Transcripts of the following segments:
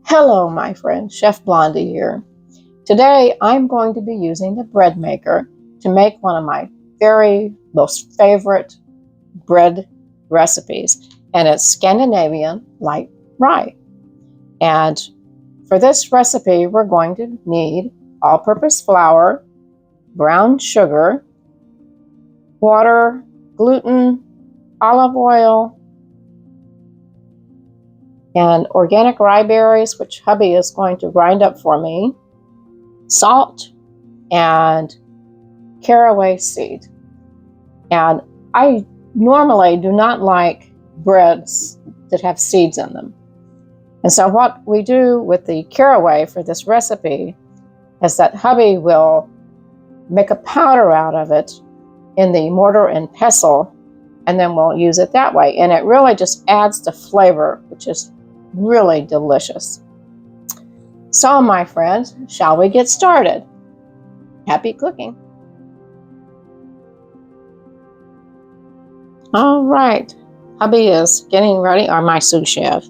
Hello, my friend, Chef Blondie here. Today, I'm going to be using the bread maker to make one of my very most favorite bread recipes, and it's Scandinavian light rye. And for this recipe, we're going to need all-purpose flour, brown sugar, water, gluten, olive oil, and organic rye berries, which hubby is going to grind up for me, salt, and caraway seed. And I normally do not like breads that have seeds in them. And so what we do with the caraway for this recipe is that hubby will make a powder out of it in the mortar and pestle, and then we'll use it that way. And it really just adds the flavor, which is really delicious. So, my friends, shall we get started? Happy cooking. All right, hubby is getting ready, or my sous chef,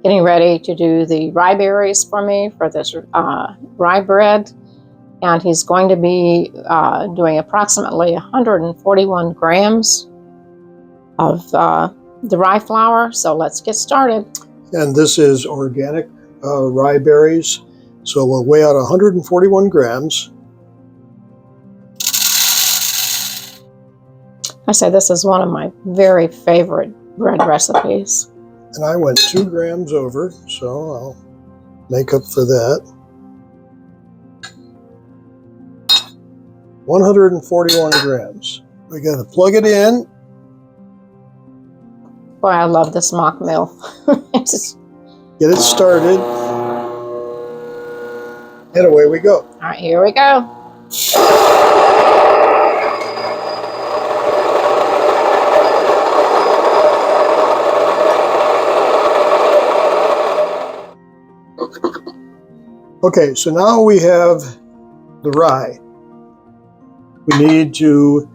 getting ready to do the rye berries for me for this rye bread. And he's going to be doing approximately 141 grams of the rye flour. So let's get started. And this is organic rye berries. So we'll weigh out 141 grams. I say this is one of my very favorite bread recipes. And I went 2 grams over, so I'll make up for that. 141 grams. We got to plug it in. Boy, I love this mock mill. Get it started. And away we go. All right, here we go. Okay, so now we have the rye. We need to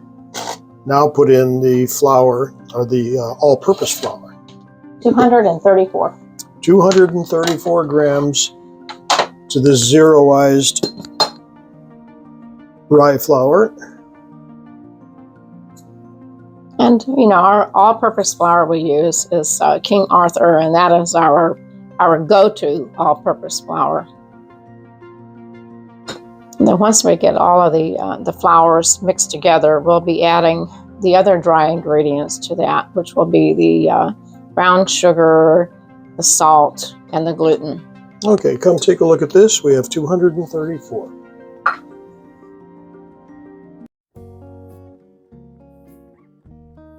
now put in the flour, or the all-purpose flour. 234. 234 grams to this zeroized rye flour. And, you know, our all-purpose flour we use is King Arthur, and that is our go-to all-purpose flour. And then once we get all of the flours mixed together, we'll be adding the other dry ingredients to that, which will be the brown sugar, the salt, and the gluten. Okay, come take a look at this. We have 234.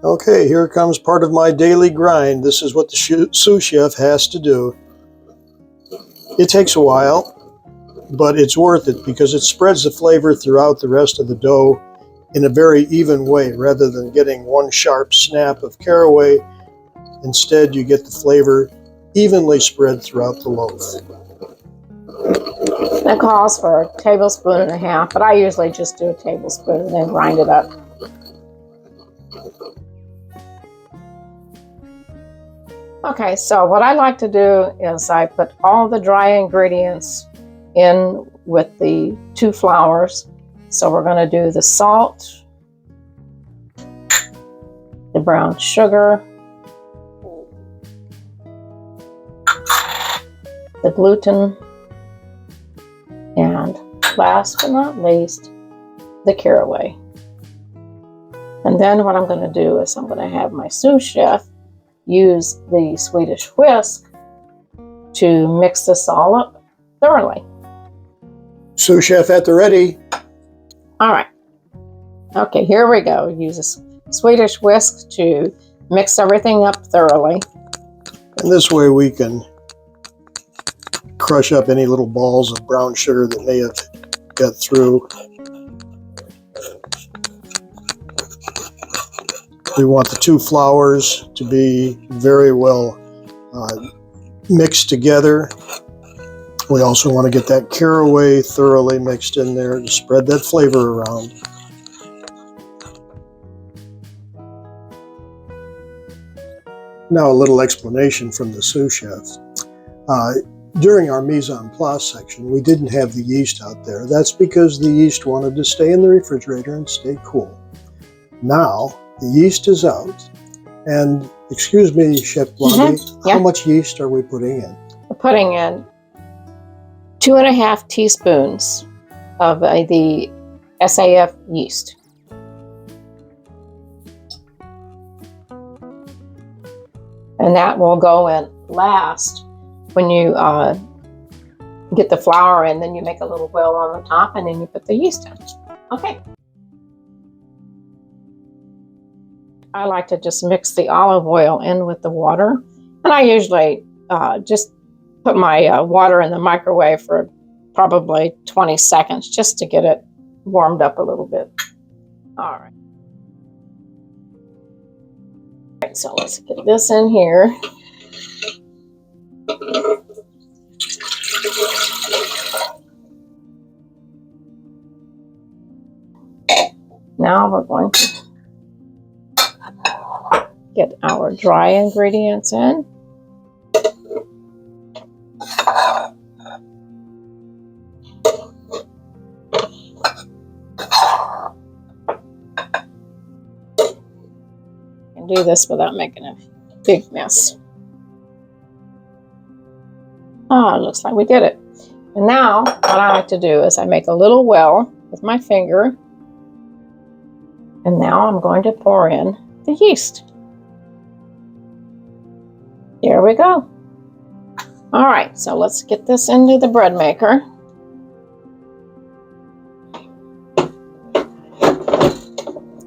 Okay, here comes part of my daily grind. This is what the sous chef has to do. It takes a while, but it's worth it because it spreads the flavor throughout the rest of the dough in a very even way, rather than getting one sharp snap of caraway. Instead, you get the flavor evenly spread throughout the loaf. That calls for a tablespoon and a half, but I usually just do a tablespoon and then grind it up. Okay, so what I like to do is I put all the dry ingredients in with the 2 flours. So we're going to do the salt, the brown sugar, the gluten, and last but not least, the caraway. And then what I'm going to do is I'm going to have my sous chef use the Swedish whisk to mix this all up thoroughly. Sous chef at the ready. All right. Okay, here we go. Use a Swedish whisk to mix everything up thoroughly. And this way we can crush up any little balls of brown sugar that may have got through. We want the 2 flours to be very well mixed together. We also want to get that caraway thoroughly mixed in there to spread that flavor around. Now a little explanation from the sous chef. During our mise en place section, we didn't have the yeast out there. That's because the yeast wanted to stay in the refrigerator and stay cool. Now, the yeast is out. And excuse me, Chef Blondie, Yeah. How much yeast are we putting in? We're putting in 2.5 teaspoons of the SAF yeast. And that will go in last when you get the flour in. Then you make a little well on the top and then you put the yeast in. Okay. I like to just mix the olive oil in with the water. And I usually just put my water in the microwave for probably 20 seconds just to get it warmed up a little bit. All right. So let's get this in here. Now we're going to get our dry ingredients in. And do this without making a big mess. Oh, it looks like we did it. And now what I like to do is I make a little well with my finger. And now I'm going to pour in the yeast. There we go. All right, so let's get this into the bread maker.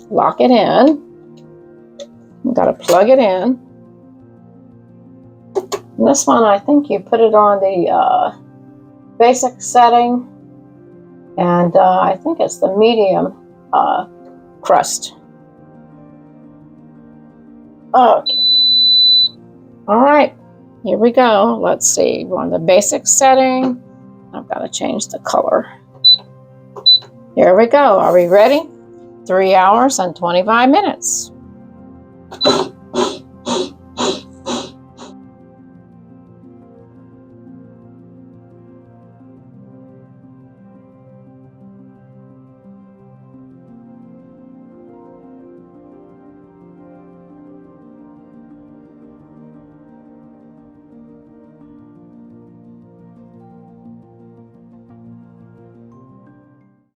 Lock it in. You've got to plug it in. And this one, I think you put it on the basic setting. And I think it's the medium crust. Okay. All right, here we go. Let's see, we're on the basic setting. I've got to change the color. Here we go. Are we ready? 3 hours and 25 minutes.